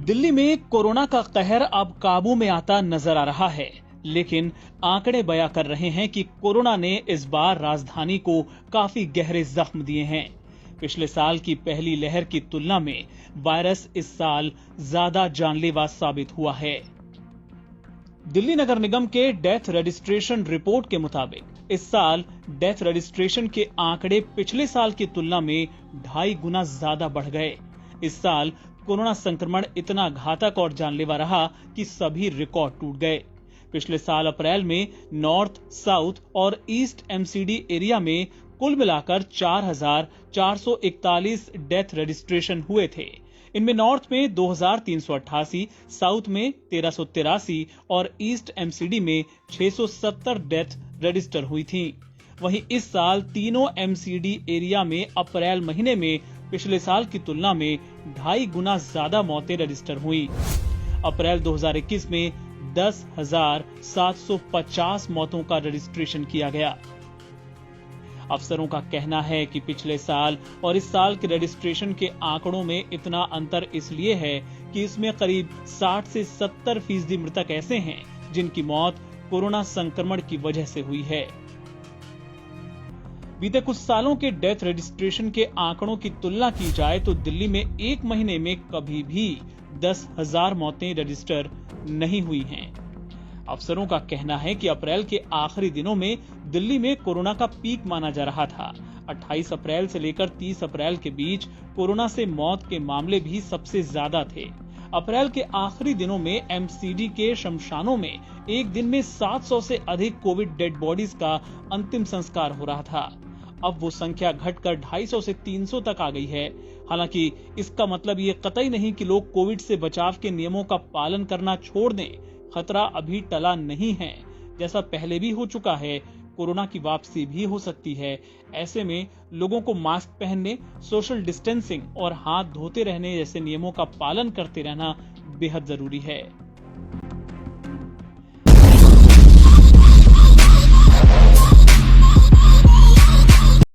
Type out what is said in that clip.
दिल्ली में कोरोना का कहर अब काबू में आता नजर आ रहा है, लेकिन आंकड़े बयां कर रहे हैं कि कोरोना ने इस बार राजधानी को काफी गहरे जख्म दिए हैं। पिछले साल की पहली लहर की तुलना में वायरस इस साल ज्यादा जानलेवा साबित हुआ है। दिल्ली नगर निगम के डेथ रजिस्ट्रेशन रिपोर्ट के मुताबिक इस साल डेथ रजिस्ट्रेशन के आंकड़े पिछले साल की तुलना में 2.5 गुना ज्यादा बढ़ गए। इस साल कोरोना संक्रमण इतना घातक और जानलेवा रहा कि सभी रिकॉर्ड टूट गए। पिछले साल अप्रैल में नॉर्थ, साउथ और ईस्ट एमसीडी एरिया में कुल मिलाकर 4,441 डेथ रजिस्ट्रेशन हुए थे। इनमें नॉर्थ में 2,388, साउथ में 1,383 और ईस्ट एमसीडी में 670 डेथ रजिस्टर हुई थी। वहीं इस साल तीनों एमसीडी एरिया में अप्रैल महीने में पिछले साल की तुलना में 2.5 गुना ज्यादा मौतें रजिस्टर हुई। अप्रैल 2021 में 10,750 मौतों का रजिस्ट्रेशन किया गया। अफसरों का कहना है कि पिछले साल और इस साल के रजिस्ट्रेशन के आंकड़ों में इतना अंतर इसलिए है कि इसमें करीब 60 से 70% मृतक ऐसे हैं जिनकी मौत कोरोना संक्रमण की वजह से हुई है। बीते कुछ सालों के डेथ रजिस्ट्रेशन के आंकड़ों की तुलना की जाए तो दिल्ली में एक महीने में कभी भी 10,000 मौतें रजिस्टर नहीं हुई हैं। अफसरों का कहना है कि अप्रैल के आखिरी दिनों में दिल्ली में कोरोना का पीक माना जा रहा था। 28 अप्रैल से लेकर 30 अप्रैल के बीच कोरोना से मौत के मामले भी सबसे ज्यादा थे। अप्रैल के आखिरी दिनों में एमसीडी के शमशानों में एक दिन में 700 से अधिक कोविड डेड बॉडीज का अंतिम संस्कार हो रहा था। अब वो संख्या घटकर 250 से 300 तक आ गई है। हालांकि इसका मतलब ये कतई नहीं कि लोग कोविड से बचाव के नियमों का पालन करना छोड़ दें। खतरा अभी टला नहीं है। जैसा पहले भी हो चुका है, कोरोना की वापसी भी हो सकती है। ऐसे में लोगों को मास्क पहनने, सोशल डिस्टेंसिंग और हाथ धोते रहने जैसे नियमों का पालन करते रहना बेहद जरूरी है।